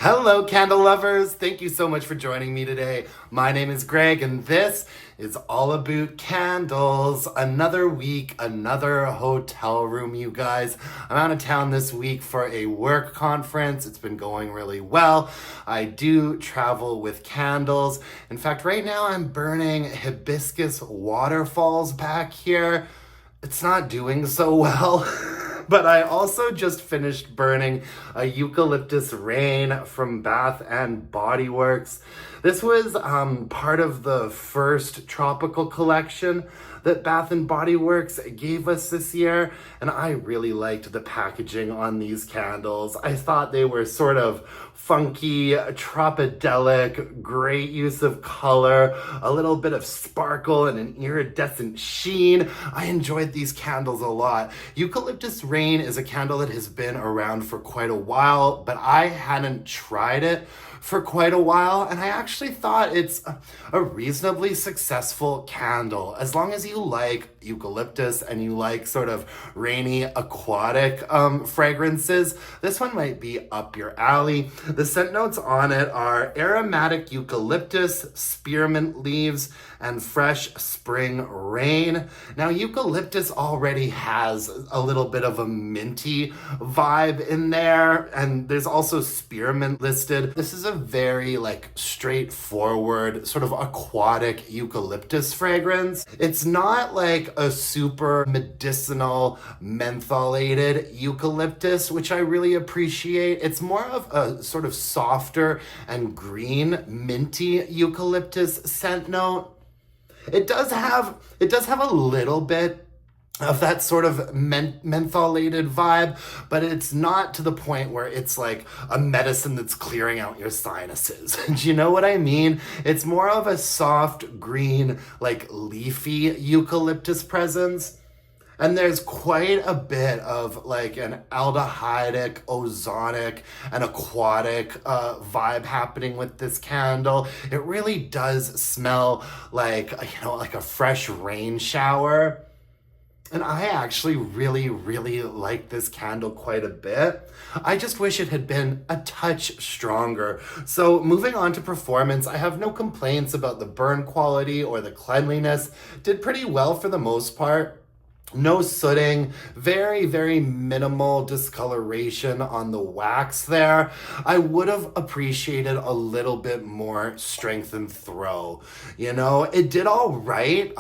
Hello, candle lovers. Thank you so much for joining me today. My name is Greg, and this is all about candles. Another week, another hotel room, you guys. I'm out of town this week for a work conference. It's been going really well. I do travel with candles. In fact, right now I'm burning hibiscus waterfalls back here. It's not doing so well. But I also just finished burning a Eucalyptus rain from Bath and Body Works. This was part of the first tropical collection that Bath and Body Works gave us this year, and I really liked the packaging on these candles. I thought they were sort of funky, tropidelic, great use of color, a little bit of sparkle and an iridescent sheen. I enjoyed these candles a lot. Eucalyptus Rain is a candle that has been around for quite a while, but I hadn't tried it for quite a while, and I actually thought it's a reasonably successful candle. As long as you like eucalyptus and you like sort of rainy aquatic fragrances, this one might be up your alley. The scent notes on it are aromatic eucalyptus, spearmint leaves, and fresh spring rain. Now, eucalyptus already has a little bit of a minty vibe in there, and there's also spearmint listed. This is a very straightforward sort of aquatic eucalyptus fragrance. It's not like a super medicinal mentholated eucalyptus, which I really appreciate. It's more of a sort of softer and green minty eucalyptus scent note. It does have a little bit of that sort of mentholated vibe, but it's not to the point where it's like a medicine that's clearing out your sinuses. Do you know what I mean? It's more of a soft green, leafy eucalyptus presence. And there's quite a bit of an aldehydic, ozonic, and aquatic vibe happening with this candle. It really does smell like a fresh rain shower. And I actually really, really like this candle quite a bit. I just wish it had been a touch stronger. So moving on to performance, I have no complaints about the burn quality or the cleanliness. Did pretty well for the most part. No sooting, very, very minimal discoloration on the wax there. I would have appreciated a little bit more strength and throw. It did all right,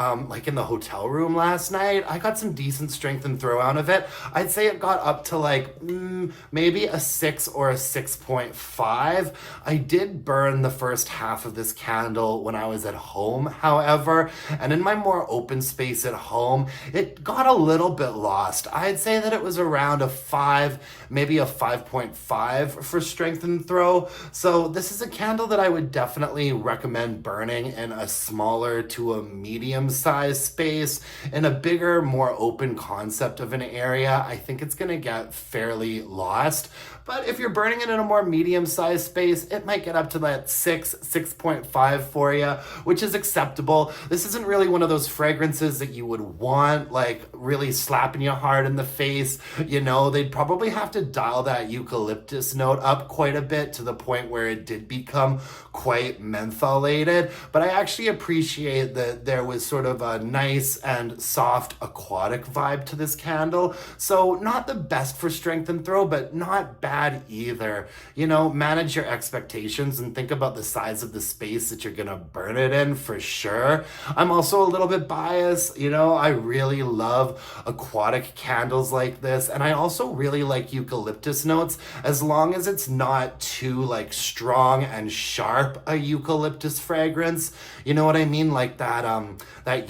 in the hotel room last night. I got some decent strength and throw out of it. I'd say it got up to maybe a 6 or a 6.5. I did burn the first half of this candle when I was at home, however, and in my more open space at home, it got a little bit lost. I'd say that it was around a 5, maybe a 5.5 for strength and throw. So this is a candle that I would definitely recommend burning in a smaller to a medium sized space. In a bigger, more open concept of an area, I think it's going to get fairly lost. But if you're burning it in a more medium-sized space, it might get up to that 6.5 for you, which is acceptable. This isn't really one of those fragrances that you would want, really slapping you hard in the face. They'd probably have to dial that eucalyptus note up quite a bit to the point where it did become quite mentholated. But I actually appreciate that there was sort of a nice and soft aquatic vibe to this candle. So not the best for strength and throw, but not bad either. Manage your expectations and think about the size of the space that you're gonna burn it in for sure. I'm also a little bit biased. I really love aquatic candles like this, and I also really like eucalyptus notes as long as it's not too strong and sharp a eucalyptus fragrance. You know what I mean? Like that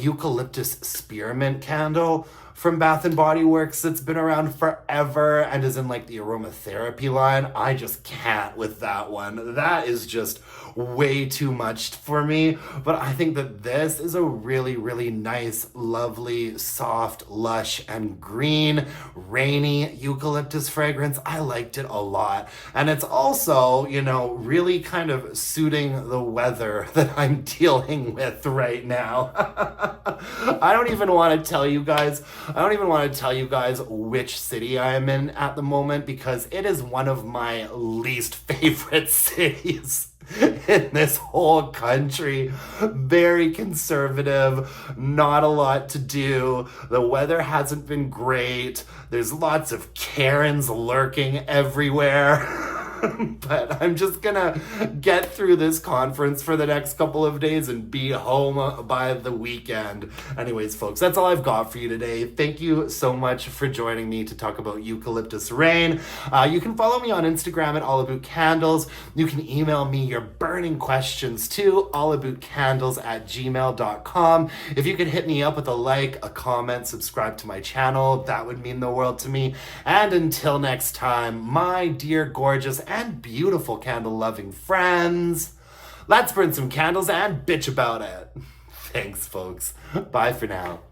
eucalyptus spearmint candle from Bath and Body Works that's been around forever and is in the aromatherapy line. I just can't with that one. That is just way too much for me. But I think that this is a really, really nice, lovely, soft, lush, and green, rainy eucalyptus fragrance. I liked it a lot. And it's also, really kind of suiting the weather that I'm dealing with right now. I don't even want to tell you guys I don't even want to tell you guys which city I am in at the moment because it is one of my least favorite cities in this whole country. Very conservative, not a lot to do. The weather hasn't been great. There's lots of Karens lurking everywhere. But I'm just gonna get through this conference for the next couple of days and be home by the weekend. Anyways, folks, that's all I've got for you today. Thank you so much for joining me to talk about Eucalyptus rain. You can follow me on Instagram at allaboutcandles. You can email me your burning questions to allaboutcandles@gmail.com. If you could hit me up with a like, a comment, subscribe to my channel, that would mean the world to me. And until next time, my dear gorgeous and beautiful candle-loving friends, let's burn some candles and bitch about it. Thanks, folks. Bye for now.